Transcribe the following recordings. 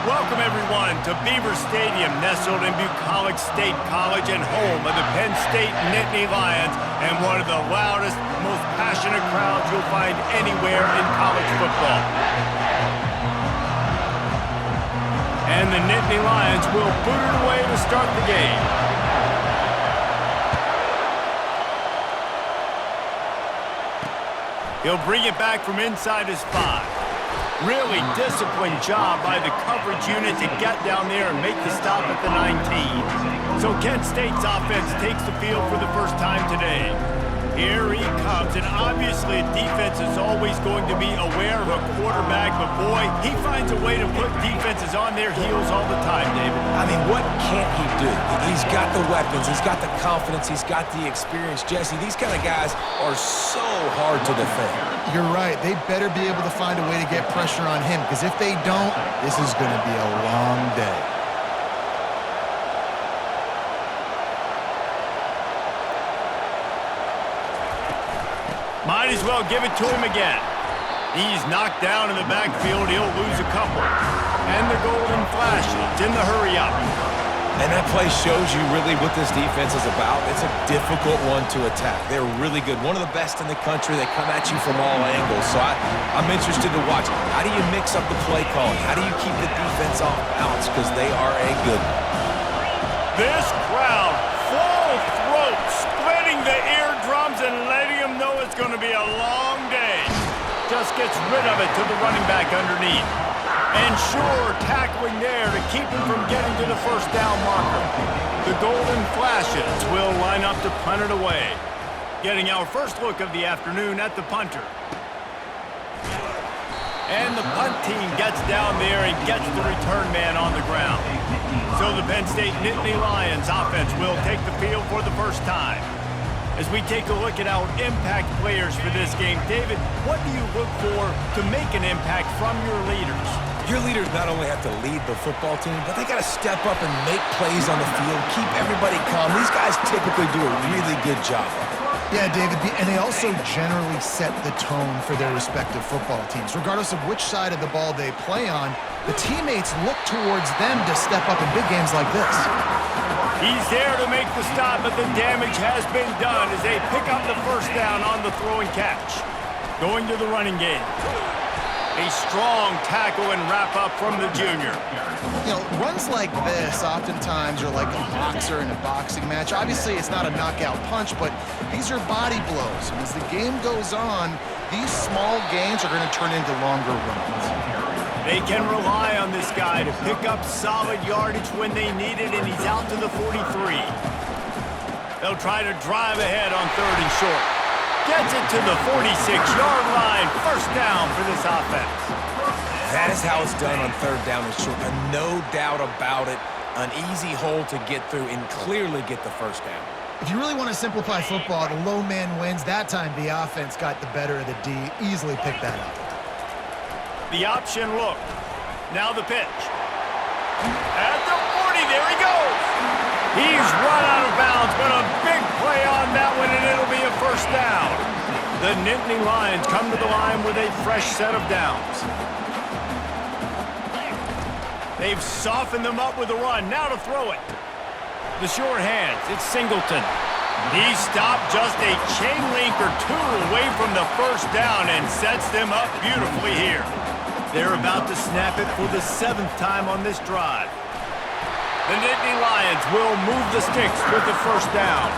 Welcome, everyone, to Beaver Stadium, nestled in Bucolic State College and home of the Penn State Nittany Lions, and one of the loudest, most passionate crowds you'll find anywhere in college football. And the Nittany Lions will boot it away to start the game. He'll bring it back from inside his 5. Really disciplined job by the coverage unit to get down there and make the stop at the 19. So Kent State's offense takes the field for the first time today. Here he comes, and obviously defense is always going to be aware of a quarterback, but boy, he finds a way to put defenses on their heels all the time, David. I mean, what can't he do? He's got the weapons, he's got the confidence, he's got the experience. Jesse, these kind of guys are so hard to defend. You're right. They better be able to find a way to get pressure on him, because if they don't, this is going to be a long day. Might as well give it to him again. He's knocked down in the backfield. He'll lose a couple. And the golden flashes in the hurry-up. And that play shows you really what this defense is about. It's a difficult one to attack. They're really good. One of the best in the country. They come at you from all angles. So I'm interested to watch. How do you mix up the play call? How do you keep the defense off balance? Because they are a good one. This crowd, full throat, splitting the eardrums and letting them know it's going to be a long day. Just gets rid of it to the running back underneath. And sure, tackling there to keep him from getting to the first down marker. The golden flashes will line up to punt it away. Getting our first look of the afternoon at the punter. And the punt team gets down there and gets the return man on the ground. So the Penn State Nittany Lions offense will take the field for the first time. As we take a look at our impact players for this game, David, what do you look for to make an impact from your leaders? Your leaders not only have to lead the football team, but they got to step up and make plays on the field, keep everybody calm. These guys typically do a really good job of it. Yeah, David, and they also generally set the tone for their respective football teams. Regardless of which side of the ball they play on, the teammates look towards them to step up in big games like this. He's there to make the stop, but the damage has been done as they pick up the first down on the throw and catch. Going to the running game. A strong tackle and wrap-up from the junior. You know, runs like this oftentimes are like a boxer in a boxing match. Obviously, it's not a knockout punch, but these are body blows. And as the game goes on, these small gains are going to turn into longer runs. They can rely on this guy to pick up solid yardage when they need it, and he's out to the 43. They'll try to drive ahead on 3rd and short. Gets it to the 46-yard line. First down for this offense. That is how it's done on 3rd down and short. And no doubt about it, an easy hole to get through and clearly get the first down. If you really want to simplify football, the low man wins. That time the offense got the better of the D. Easily picked that up. The option look. Now the pitch. At the 40, there he goes. He's run out of bounds, but a big play on that one, and it'll be a first down. The Nittany Lions come to the line with a fresh set of downs. They've softened them up with a run. Now to throw it. The short hands, it's Singleton. He stopped just a chain link or two away from the first down and sets them up beautifully here. They're about to snap it for the 7th time on this drive. The Nittany Lions will move the sticks with the first down.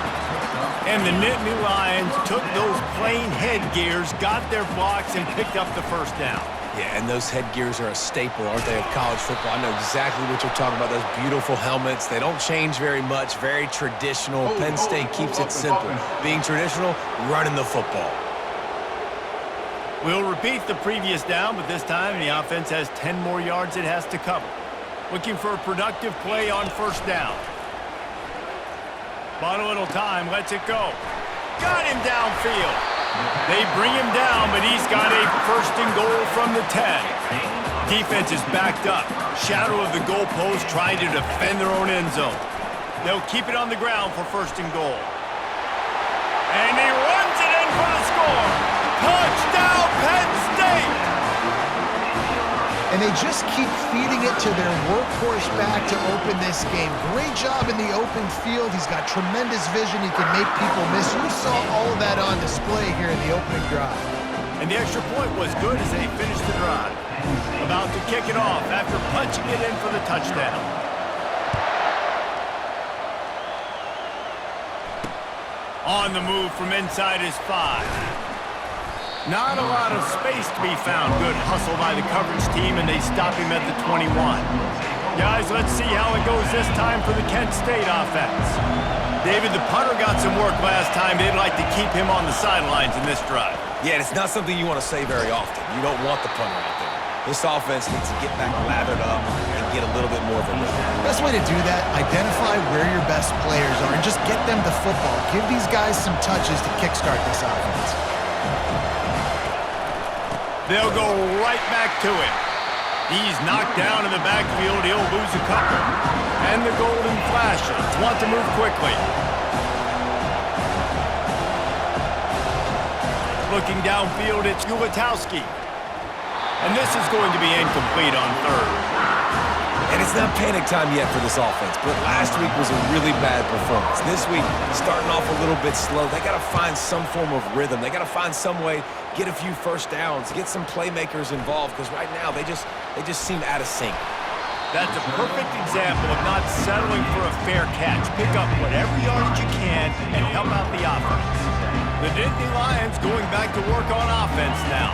And the Nittany Lions took those plain headgears, got their blocks, and picked up the first down. Yeah, and those headgears are a staple, aren't they, of college football? I know exactly what you're talking about, those beautiful helmets. They don't change very much, very traditional. Penn State keeps it simple. Being traditional, running the football. We'll repeat the previous down, but this time the offense has 10 more yards it has to cover. Looking for a productive play on first down. Bought a little time, lets it go. Got him downfield. They bring him down, but he's got a first and goal from the 10. Defense is backed up. Shadow of the goalpost trying to defend their own end zone. They'll keep it on the ground for first and goal. And he runs it in for the score. Touchdown, Penn State! and they just keep feeding it to their workhorse back to open this game. Great job in the open field. He's got tremendous vision. He can make people miss. You saw all of that on display here in the opening drive. And the extra point was good as they finished the drive. About to kick it off after punching it in for the touchdown. On the move from inside his 5. Not a lot of space to be found. Good hustle by the coverage team, and they stop him at the 21. Guys, let's see how it goes this time for the Kent State offense. David, the punter got some work last time. They'd like to keep him on the sidelines in this drive. Yeah, it's not something you want to say very often. You don't want the punter out there. This offense needs to get back lathered up and get a little bit more of a rhythm. Best way to do that, identify where your best players are and just get them the football. Give these guys some touches to kickstart this offense. They'll go right back to him. He's knocked down in the backfield. He'll lose a couple. And the golden flashes want to move quickly. Looking downfield, it's Ulatowski. And this is going to be incomplete on third. And it's not panic time yet for this offense, but last week was a really bad performance. This week, starting off a little bit slow. They got to find some form of rhythm. They got to find some way, get a few first downs, get some playmakers involved, because right now they just seem out of sync. That's a perfect example of not settling for a fair catch. Pick up whatever yardage you can and help out the offense. The Nittany Lions going back to work on offense now.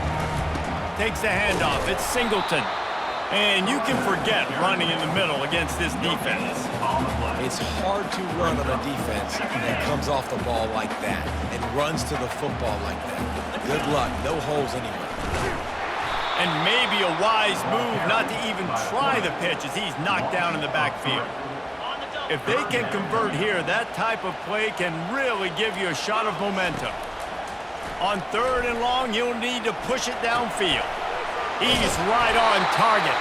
Takes the handoff. It's Singleton. And you can forget running in the middle against this defense. It's hard to run on a defense that comes off the ball like that and runs to the football like that. Good luck. No holes anywhere. And maybe a wise move not to even try the pitch as he's knocked down in the backfield. If they can convert here, that type of play can really give you a shot of momentum. On third and long, you'll need to push it downfield. He's right on target.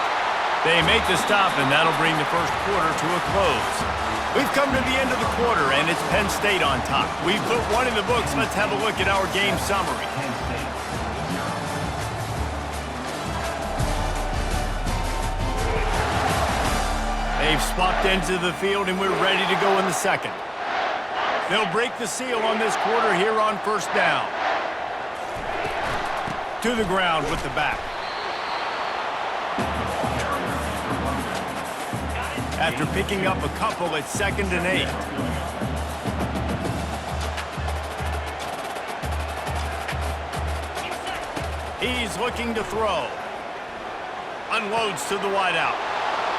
They make the stop, and that'll bring the first quarter to a close. We've come to the end of the quarter, and it's Penn State on top. We've put one in the books. Let's have a look at our game summary. They've swapped into the field, and we're ready to go in the second. They'll break the seal on this quarter here on first down. To the ground with the back. After picking up a couple, it's 2nd and 8. He's looking to throw. Unloads to the wideout.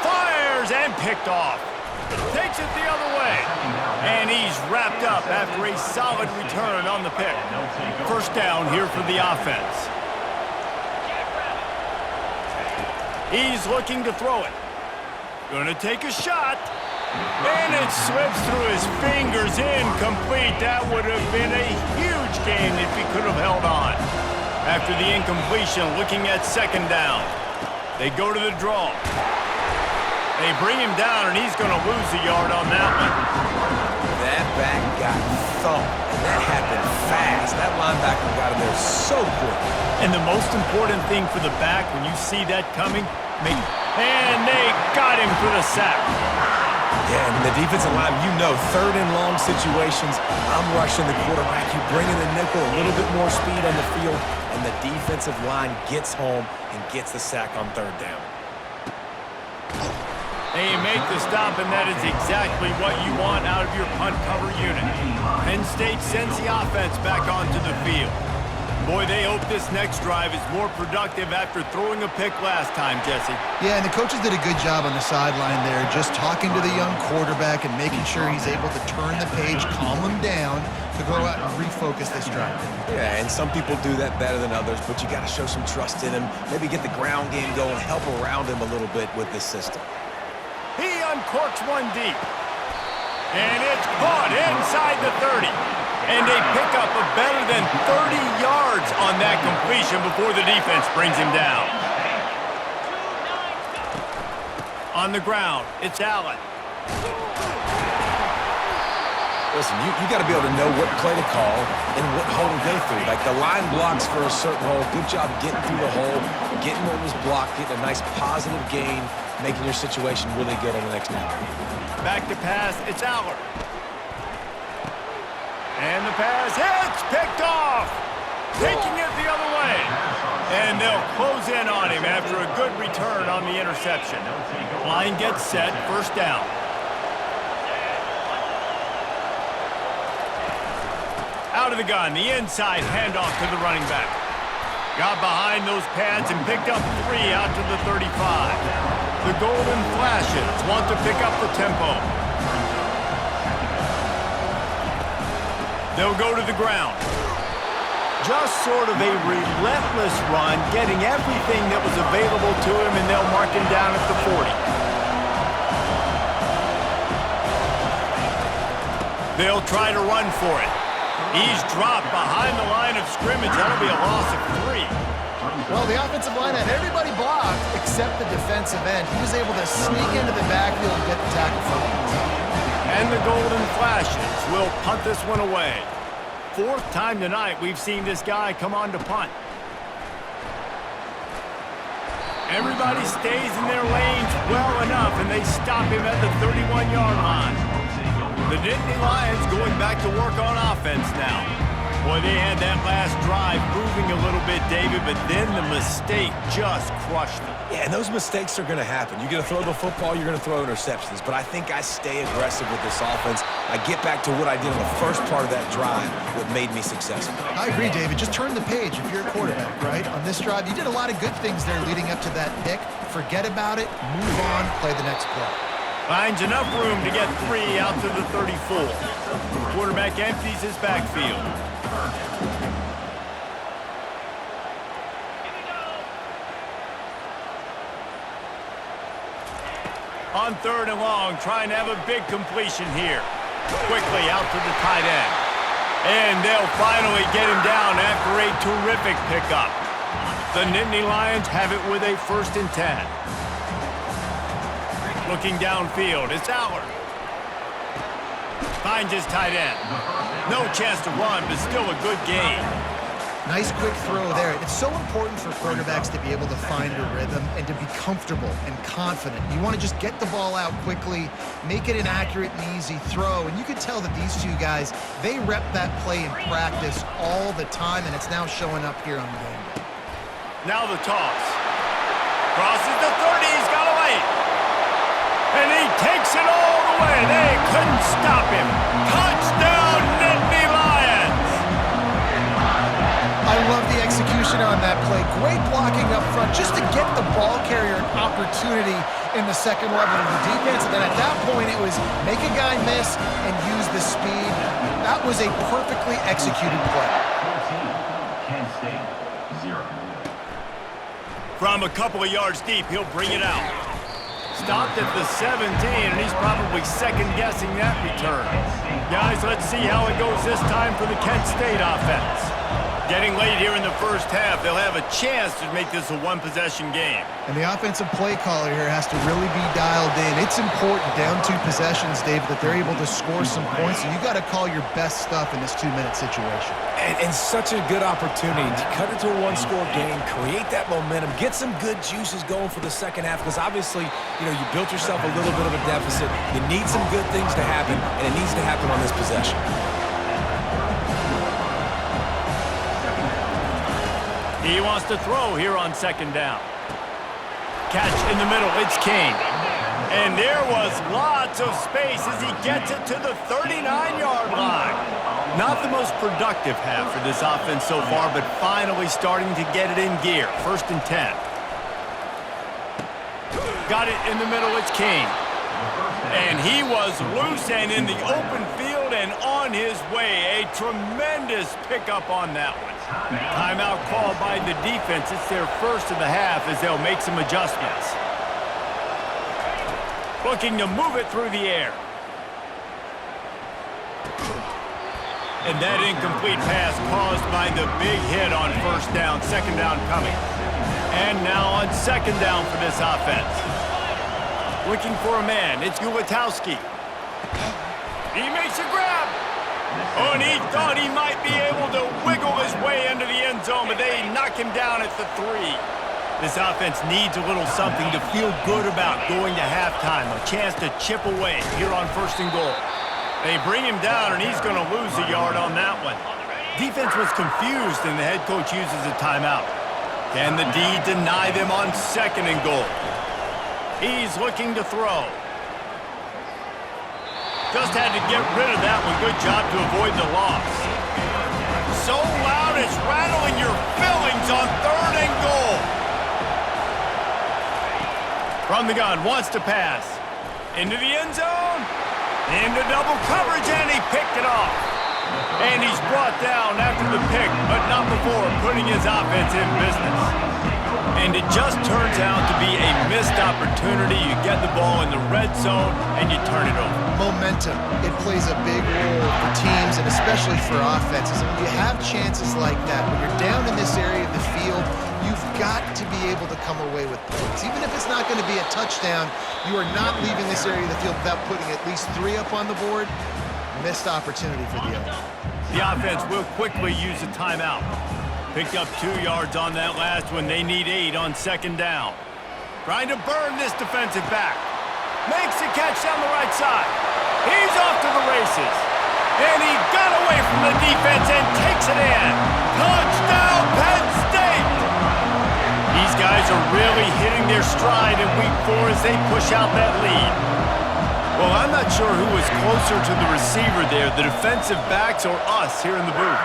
Fires and picked off. Takes it the other way. And he's wrapped up after a solid return on the pick. First down here for the offense. He's looking to throw it. Gonna take a shot. And it slips through his fingers. Incomplete. That would have been a huge gain if he could have held on. After the incompletion, looking at 2nd down. They go to the draw. They bring him down, and he's going to lose a yard on that one. That back got thumped, and that happened fast. That linebacker got in there so quick. And the most important thing for the back, when you see that coming, and they got him for the sack. Yeah, and the defensive line, you know, 3rd and long situations, I'm rushing the quarterback. You bring in the nickel, a little bit more speed on the field, and the defensive line gets home and gets the sack on 3rd down. They make the stop, and that is exactly what you want out of your punt cover unit. Penn State sends the offense back onto the field. Boy, they hope this next drive is more productive after throwing a pick last time, Jesse. Yeah, and the coaches did a good job on the sideline there, just talking to the young quarterback and making sure he's able to turn the page, calm him down, to go out and refocus this drive. Yeah, and some people do that better than others, but you got to show some trust in him, maybe get the ground game going, help around him a little bit with this system. He uncorks one deep. And it's caught inside the 30. And they pick up a better than 30 yards on that completion before the defense brings him down. On the ground, it's Allen. Listen, you got to be able to know what play to call and what hole to go through. Like the line blocks for a certain hole. Good job getting through the hole, getting what was blocked, getting a nice positive gain, making your situation really good on the next down. Back to pass, it's Aller. And the pass hits, picked off. Taking it the other way. And they'll close in on him after a good return on the interception. Line gets set, first down. Out of the gun, the inside handoff to the running back. Got behind those pads and picked up 3 out to the 35. The Golden Flashes want to pick up the tempo. They'll go to the ground. Just sort of a relentless run, getting everything that was available to him, and they'll mark him down at the 40. They'll try to run for it. He's dropped behind the line of scrimmage. That'll be a loss of 3. Well, the offensive line had everybody blocked except the defensive end. He was able to sneak into the backfield and get the tackle for him. And the Golden Flashes will punt this one away. 4th time tonight we've seen this guy come on to punt. Everybody stays in their lanes well enough, and they stop him at the 31-yard line. The Nittany Lions going back to work on offense now. Boy, they had that last drive moving a little bit, David, but then the mistake just crushed them. Yeah, and those mistakes are going to happen. You're going to throw the football, you're going to throw interceptions. But I think I stay aggressive with this offense. I get back to what I did in the first part of that drive, what made me successful. I agree, David. Just turn the page if you're a quarterback, right? On this drive, you did a lot of good things there leading up to that pick. Forget about it, move on, play the next play. Finds enough room to get 3 out to the 34. Quarterback empties his backfield. On 3rd and long, trying to have a big completion here. Quickly out to the tight end. And they'll finally get him down after a terrific pickup. The Nittany Lions have it with a 1st and 10. Looking downfield, it's Aller. Finds his tight end. No chance to run, but still a good gain. Nice quick throw there. It's so important for quarterbacks to be able to find a rhythm and to be comfortable and confident. You want to just get the ball out quickly, make it an accurate and easy throw. And you can tell that these two guys, they rep that play in practice all the time, and it's now showing up here on game day. Now the toss. Crosses the 30, he's got away. And he takes it all the way. They couldn't stop him. Touchdown, Nittany Lions! I love the execution on that play. Great blocking up front just to get the ball carrier an opportunity in the second level of the defense. And then at that point, it was make a guy miss and use the speed. That was a perfectly executed play. 14, Kent State, 0. From a couple of yards deep, he'll bring it out. Stopped at the 17, and he's probably second-guessing that return. Guys, let's see how it goes this time for the Kent State offense. Getting late here in the first half, they'll have a chance to make this a one-possession game. And the offensive play caller here has to really be dialed in. It's important down 2 possessions, David, that they're able to score some points. So you got to call your best stuff in this 2-minute situation. And such a good opportunity to cut it to a 1-score game, create that momentum, get some good juices going for the second half, because obviously, you built yourself a little bit of a deficit. You need some good things to happen, and it needs to happen on this possession. He wants to throw here on 2nd down. Catch in the middle, it's King. And there was lots of space as he gets it to the 39-yard line. Not the most productive half for this offense so far, but finally starting to get it in gear. 1st and 10. Got it in the middle, it's King. And he was loose and in the open field and on his way. A tremendous pickup on that one. Timeout called by the defense. It's their first of the half as they'll make some adjustments. Looking to move it through the air. And that incomplete pass caused by the big hit on 1st down. 2nd down coming. And now on 2nd down for this offense. Looking for a man. It's Gulitowski. He makes a grab. Oh, and he thought he might be able to wiggle his way into the end zone, but they knock him down at the 3. This offense needs a little something to feel good about going to halftime. A chance to chip away here on 1st and goal. They bring him down, and he's going to lose a yard on that one. Defense was confused, and the head coach uses a timeout. Can the D deny them on 2nd and goal? He's looking to throw. Just had to get rid of that one. Good job to avoid the loss. So loud it's rattling your fillings on 3rd and goal. From the gun, wants to pass. Into the end zone. Into double coverage, and he picked it off. And he's brought down after the pick, but not before putting his offense in business. And it just turns out to be a missed opportunity. You get the ball in the red zone, and you turn it over. Momentum. It plays a big role for teams and especially for offenses. And when you have chances like that, when you're down in this area of the field, you've got to be able to come away with points. Even if it's not going to be a touchdown, you are not leaving this area of the field without putting at least 3 up on the board. Missed opportunity for the other. The offense will quickly use a timeout. Picked up 2 yards on that last one. They need 8 on 2nd down. Trying to burn this defensive back. Makes the catch down the right side. He's off to the races. And he got away from the defense and takes it in. Touchdown, Penn State! These guys are really hitting their stride in week 4 as they push out that lead. Well, I'm not sure who was closer to the receiver there, the defensive backs or us here in the booth.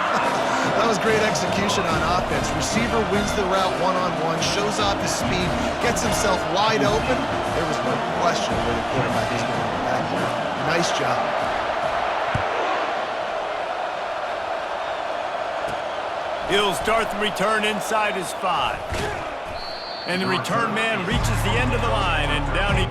That was great execution on offense. Receiver wins the route one-on-one, shows off his speed, gets himself wide open. There was no question where the quarterback is going to go back there. Nice job. He'll start the return inside his 5. And the return man reaches the end of the line, and down he...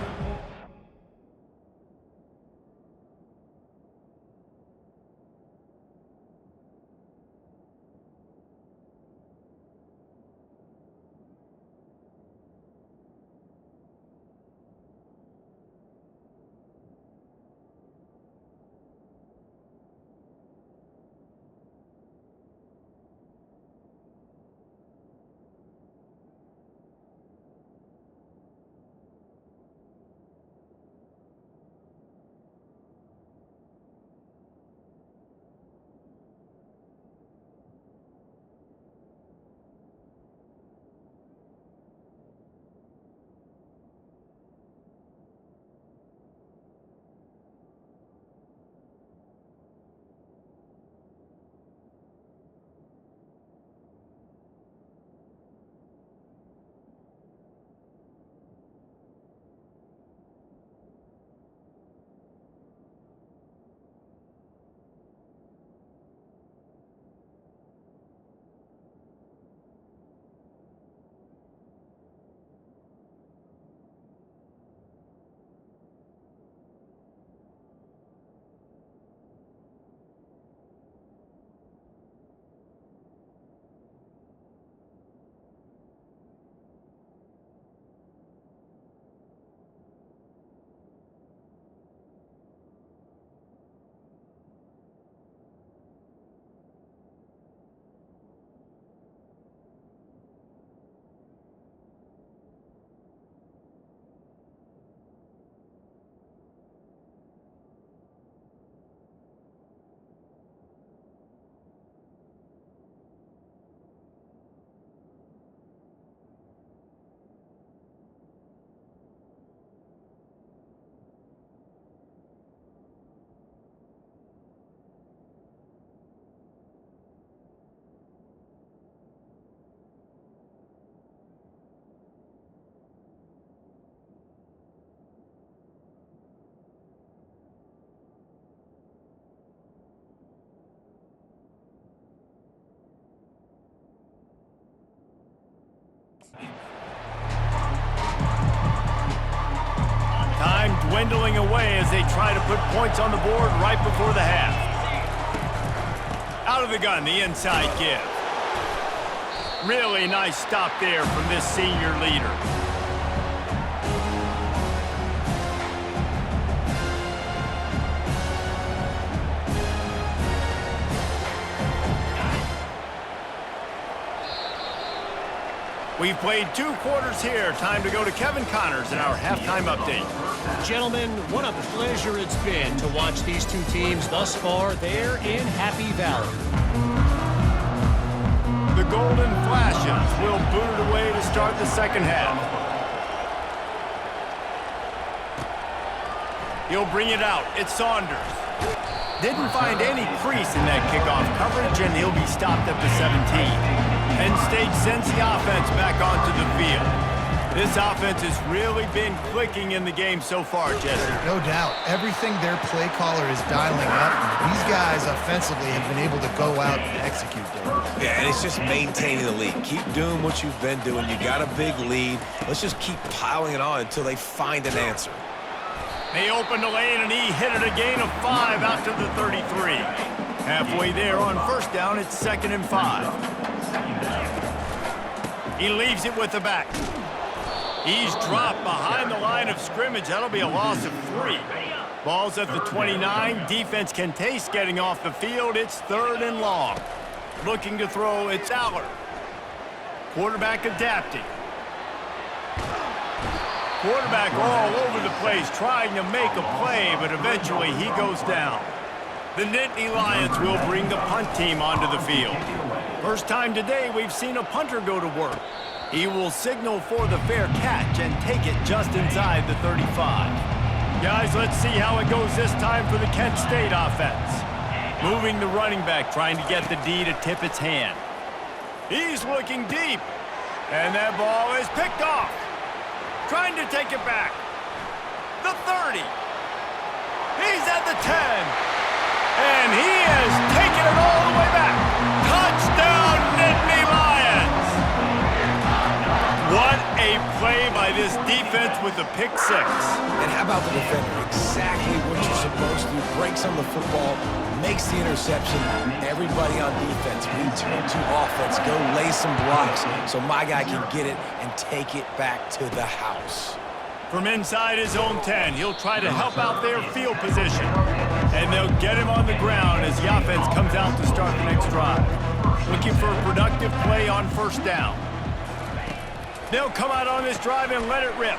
Time dwindling away as they try to put points on the board right before the half. Out of the gun, the inside give. Really nice stop there from this senior leader. We've played 2 quarters here. Time to go to Kevin Connors in our halftime update. Gentlemen, what a pleasure it's been to watch these 2 teams thus far there in Happy Valley. The Golden Flashes will boot it away to start the second half. He'll bring it out. It's Saunders. Didn't find any crease in that kickoff coverage, and he'll be stopped at the 17. Penn State sends the offense back onto the field. This offense has really been clicking in the game so far, Jesse. No doubt. Everything their play caller is dialing up. These guys offensively have been able to go out and execute, David. Yeah, and it's just maintaining the lead. Keep doing what you've been doing. You got a big lead. Let's just keep piling it on until they find an answer. They opened the lane, and he hit it a gain of 5 out to the 33. Halfway there on first down, it's 2nd and 5. He leaves it with the back. He's dropped behind the line of scrimmage. That'll be a loss of 3. Ball's at the 29. Defense can taste getting off the field. It's 3rd and long. Looking to throw, it's Aller. Quarterback adapting. Quarterback all over the place trying to make a play, but eventually he goes down. The Nittany Lions will bring the punt team onto the field. First time today we've seen a punter go to work. He will signal for the fair catch and take it just inside the 35. Guys, let's see how it goes this time for the Kent State offense. Moving the running back, trying to get the D to tip its hand. He's looking deep, and that ball is picked off. Trying to take it back. The 30. He's at the 10. And he has taken it all the way back. Touchdown, Nittany Lions. What a play by this defense with the pick 6. And how about the defender? Exactly what you're supposed to. Breaks on the football, makes the interception. Everybody on defense, return to offense. Go lay some blocks so my guy can get it and take it back to the house. From inside his own 10, he'll try to help out their field position. And they'll get him on the ground as the offense comes out to start the next drive. Looking for a productive play on first down. They'll come out on this drive and let it rip.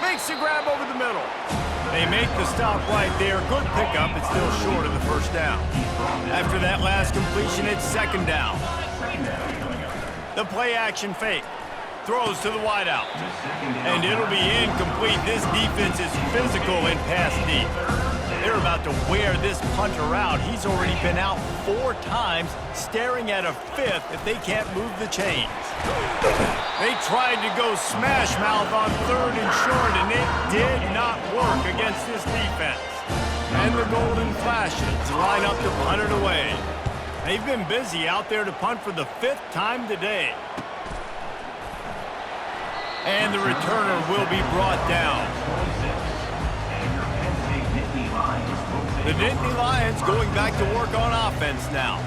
Makes the grab over the middle. They make the stop right there. Good pickup. It's still short of the first down. After that last completion, it's 2nd down. The play action fake. Throws to the wideout. And it'll be incomplete. This defense is physical and pass deep. They're about to wear this punter out. He's already been out 4 times, staring at a 5th if they can't move the chains. They tried to go smash mouth on 3rd and short, and it did not work against this defense. And the Golden Flashes line up to punt it away. They've been busy out there to punt for the 5th time today. And the returner will be brought down. The Nittany Lions going back to work on offense now.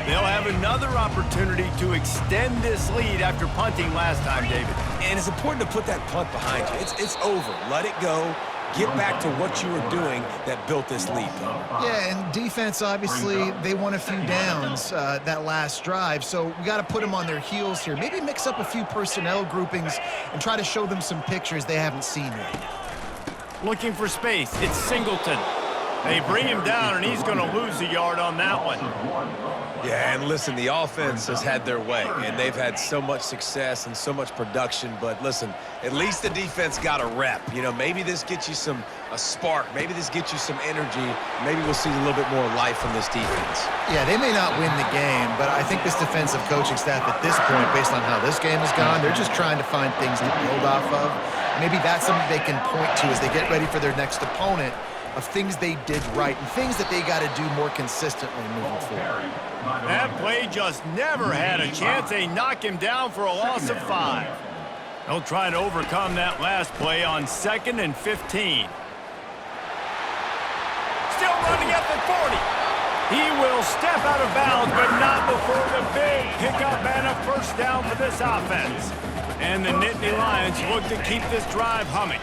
They'll have another opportunity to extend this lead after punting last time, David. And it's important to put that punt behind you. It's over. Let it go. Get back to what you were doing that built this lead. Yeah, and defense, obviously, they won a few downs that last drive, so we got to put them on their heels here. Maybe mix up a few personnel groupings and try to show them some pictures they haven't seen yet. Looking for space. It's Singleton. They bring him down, and he's going to lose a yard on that one. Yeah, and listen, the offense has had their way, and they've had so much success and so much production. But listen, at least the defense got a rep. You know, maybe this gets you a spark. Maybe this gets you some energy. Maybe we'll see a little bit more life from this defense. Yeah, they may not win the game, but I think this defensive coaching staff at this point, based on how this game has gone, they're just trying to find things to build off of. Maybe that's something they can point to as they get ready for their next opponent, of things they did right and things that they got to do more consistently moving forward. That play just never had a chance. They knock him down for a loss of 5. They'll try to overcome that last play on 2nd and 15. Still running at the 40. He will step out of bounds, but not before the big pickup and a first down for this offense. And the Nittany Lions look to keep this drive humming.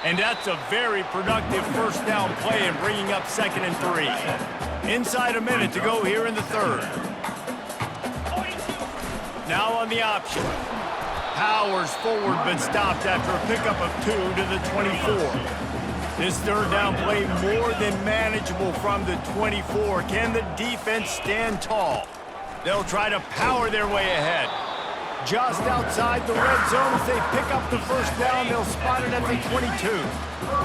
And that's a very productive first down play and bringing up 2nd and 3. Inside a minute to go here in the 3rd. Now on the option. Powers forward, but stopped after a pickup of 2 to the 24. This third down play more than manageable from the 24. Can the defense stand tall? They'll try to power their way ahead. Just outside the red zone as they pick up the first down. They'll spot it at the 22.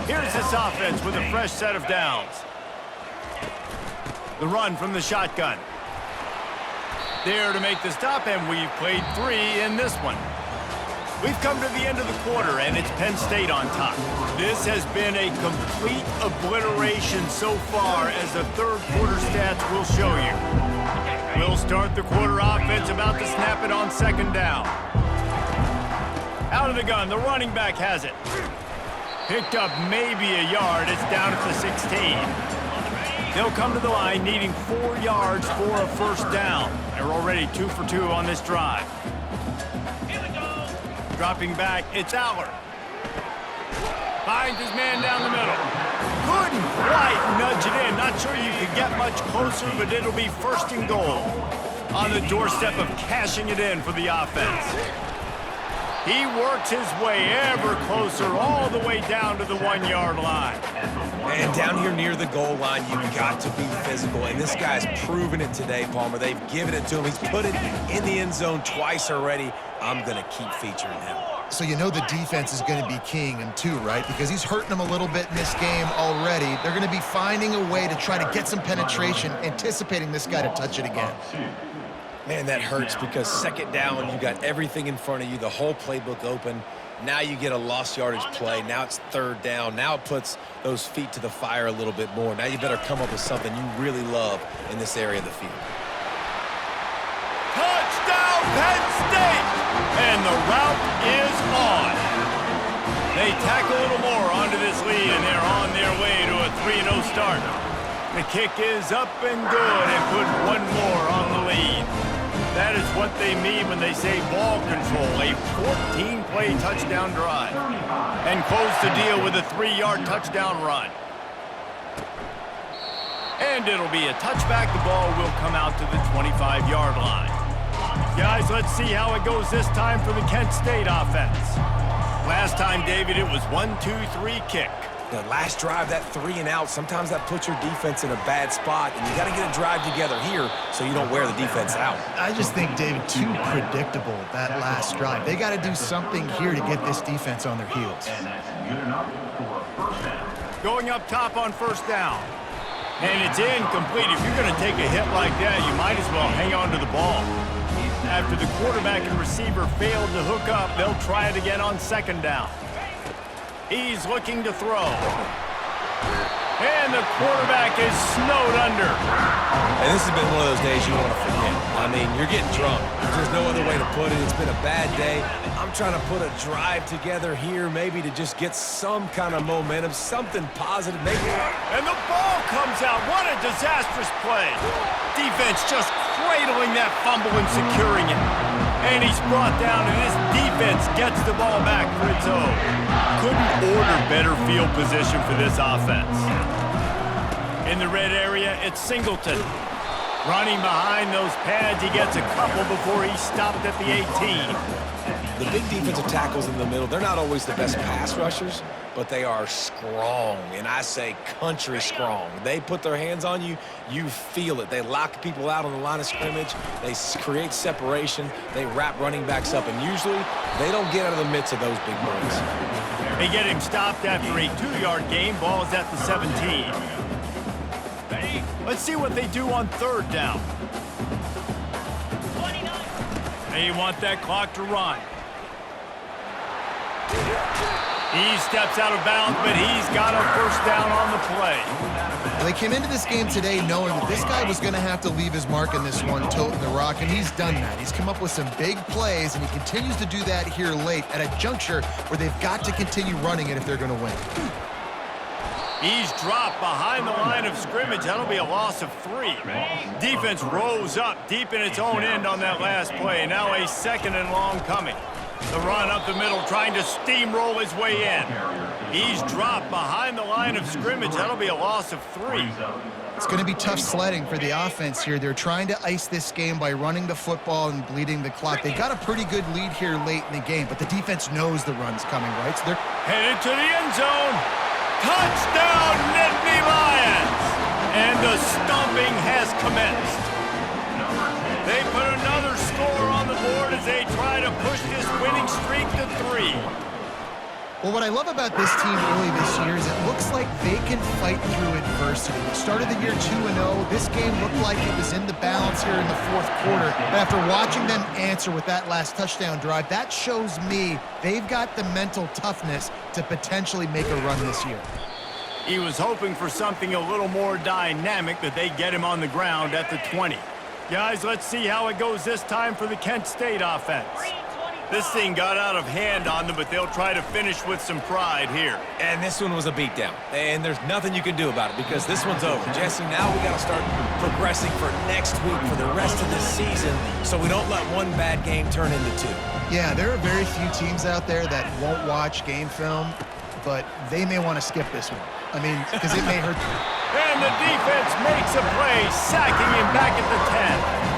Here's this offense with a fresh set of downs. The run from the shotgun. There to make the stop, and we've played 3 in this one. We've come to the end of the quarter, and it's Penn State on top. This has been a complete obliteration so far, as the third quarter stats will show you. We'll start the quarter offense, about to snap it on second down. Out of the gun, the running back has it. Picked up maybe a yard. It's down at the 16. They'll come to the line needing 4 yards for a first down. They're already 2 for 2 on this drive. Dropping back, it's Aller. Finds his man down the middle. Couldn't quite nudge it in. Not sure you could get much closer, but it'll be first and goal. On the doorstep of cashing it in for the offense. He works his way ever closer, all the way down to the 1-yard line. And down here near the goal line, you've got to be physical. And this guy's proven it today, Palmer. They've given it to him. He's put it in the end zone twice already. I'm going to keep featuring him. So you know the defense is going to be keying him too, right? Because he's hurting them a little bit in this game already. They're going to be finding a way to try to get some penetration, anticipating this guy to touch it again. Man, that hurts because second down, you got everything in front of you, the whole playbook open. Now you get a lost yardage play. Now it's third down. Now it puts those feet to the fire a little bit more. Now you better come up with something you really love in this area of the field. Touchdown, Penn State! And the route is on. They tack a little more onto this lead, and they're on their way to a 3-0 start. The kick is up and good, and put one more on the lead. That is what they mean when they say ball control, a 14-play touchdown drive. And close the deal with a 3-yard touchdown run. And it'll be a touchback. The ball will come out to the 25-yard line. Guys, let's see how it goes this time for the Kent State offense. Last time, David, it was 1-2-3 kick. The last drive, that 3 and out, sometimes that puts your defense in a bad spot, and you got to get a drive together here so you don't wear the defense out. I just think, David, too predictable, that last drive. They got to do something here to get this defense on their heels. And that's good enough for a first down. Going up top on first down. And it's incomplete. If you're going to take a hit like that, you might as well hang on to the ball. After the quarterback and receiver failed to hook up, they'll try it again on second down. He's looking to throw. And the quarterback is snowed under. And this has been one of those days you want to forget. I mean, you're getting drunk. There's no other way to put it. It's been a bad day. I'm trying to put a drive together here, maybe to just get some kind of momentum, something positive. Maybe. And the ball comes out. What a disastrous play. Defense just cradling that fumble and securing it. And he's brought down, and this defense gets the ball back for its own. Couldn't order better field position for this offense. In the red area, it's Singleton. Running behind those pads, he gets a couple before he stopped at the 18. The big defensive tackles in the middle, they're not always the best pass rushers, but they are strong, and I say country strong. They put their hands on you, you feel it. They lock people out on the line of scrimmage. They create separation. They wrap running backs up, and usually they don't get out of the midst of those big boys. They get him stopped after a 2-yard gain. Ball is at the 17. Let's see what they do on third down. They want that clock to run. He steps out of bounds, but he's got a first down on the play. Well, they came into this game today knowing that this guy was going to have to leave his mark in this one, toting the rock, and he's done that. He's come up with some big plays, and he continues to do that here late at a juncture where they've got to continue running it if they're going to win. He's dropped behind the line of scrimmage. That'll be a loss of 3. Defense rose up deep in its own end on that last play. Now a second and long coming. The run up the middle, trying to steamroll his way in. He's dropped behind the line of scrimmage. That'll be a loss of 3. It's going to be tough sledding for the offense here. They're trying to ice this game by running the football and bleeding the clock. They got a pretty good lead here late in the game, but the defense knows the run's coming, right? So they're headed to the end zone. Touchdown, Nittany Lions! And the stomping has commenced. They put another score on the board as they try to push this winning streak to 3. Well, what I love about this team early this year is it looks like they can fight through adversity. They started the year 2-0. This game looked like it was in the balance here in the fourth quarter. But after watching them answer with that last touchdown drive, that shows me they've got the mental toughness to potentially make a run this year. He was hoping for something a little more dynamic, that they get him on the ground at the 20. Guys, let's see how it goes this time for the Kent State offense. This thing got out of hand on them, but they'll try to finish with some pride here. And this one was a beatdown. And there's nothing you can do about it because this one's over. Jesse, now we got to start progressing for next week for the rest of this season so we don't let one bad game turn into 2. Yeah, there are very few teams out there that won't watch game film, but they may want to skip this one. I mean, because it may hurt. And the defense makes a play, sacking him back at the 10.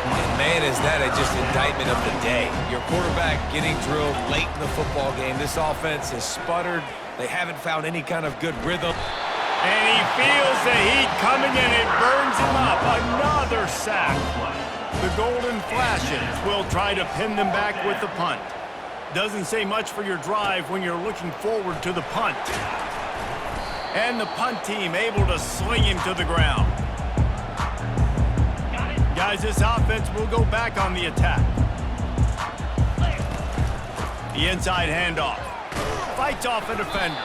And man, is that just indictment of the day. Your quarterback getting drilled late in the football game. This offense has sputtered. They haven't found any kind of good rhythm. And he feels the heat coming and it burns him up. Another sack. The Golden Flashes will try to pin them back with the punt. Doesn't say much for your drive when you're looking forward to the punt. And the punt team able to sling him to the ground. Guys, this offense will go back on the attack. The inside handoff. Fights off a defender.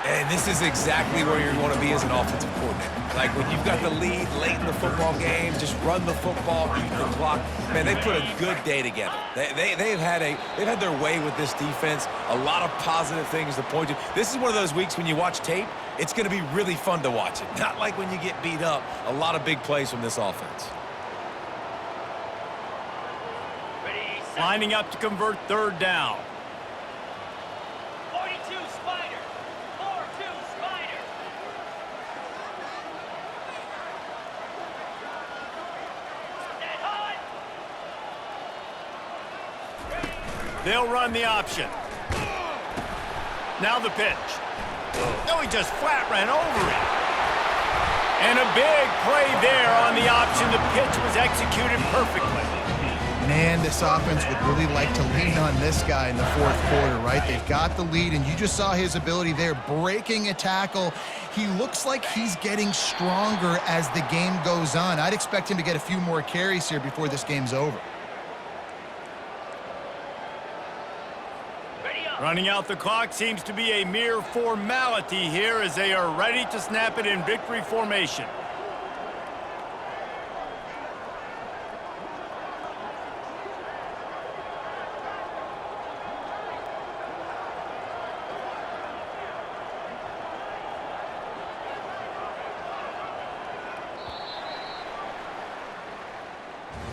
And this is exactly where you want to be as an offensive coordinator. Like when you've got the lead late in the football game, just run the football, beat the clock. Man, they put a good day together. They've had their way with this defense. A lot of positive things to point to. This is one of those weeks when you watch tape, it's going to be really fun to watch it. Not like when you get beat up. A lot of big plays from this offense. Lining up to convert third down. 42 Spider. 4-2 Spider. Dead hot. They'll run the option. Now the pitch. No, he just flat ran over it. And a big play there on the option. The pitch was executed perfectly. Man, this offense would really like to lean on this guy in the fourth quarter, right? They've got the lead, and you just saw his ability there, breaking a tackle. He looks like he's getting stronger as the game goes on. I'd expect him to get a few more carries here before this game's over. Running out the clock seems to be a mere formality here as they are ready to snap it in victory formation.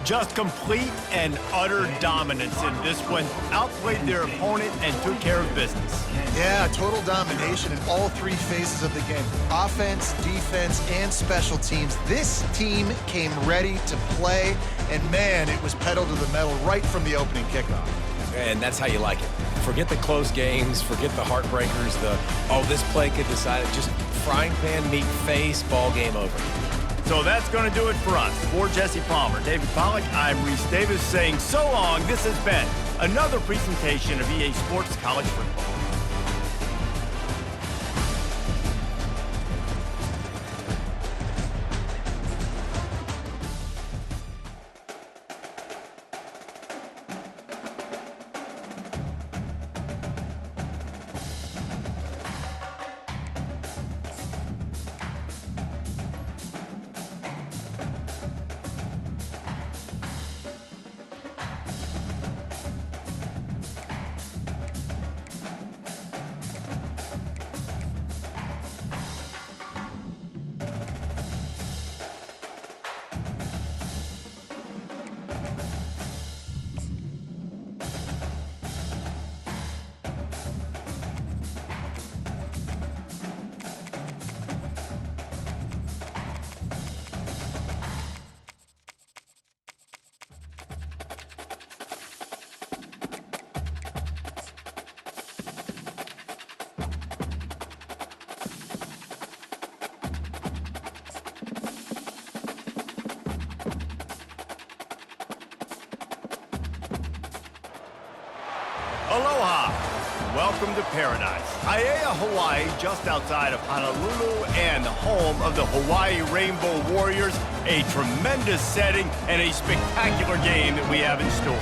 Just complete and utter dominance in this one. Outplayed their opponent and took care of business. Yeah, total domination in all three phases of the game. Offense, defense, and special teams. This team came ready to play, and man, it was pedal to the metal right from the opening kickoff. And that's how you like it. Forget the close games, forget the heartbreakers, this play could decide it. Just frying pan, meat face, ball game over. So that's going to do it for us. For Jesse Palmer, David Pollack, I'm Reese Davis saying so long. This has been another presentation of EA Sports College Football. Aloha. Welcome to paradise. Aiea, Hawaii, just outside of Honolulu and the home of the Hawaii Rainbow Warriors. A tremendous setting and a spectacular game that we have in store.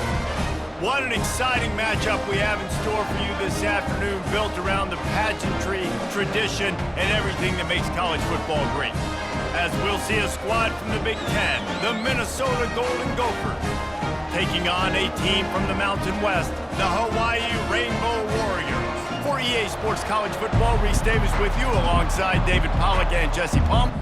What an exciting matchup we have in store for you this afternoon, built around the pageantry, tradition, and everything that makes college football great. As we'll see a squad from the Big Ten, the Minnesota Golden Gophers, taking on a team from the Mountain West, the Hawaii Rainbow Warriors. For EA Sports College Football, Reese Davis with you alongside David Pollack and Jesse Pump.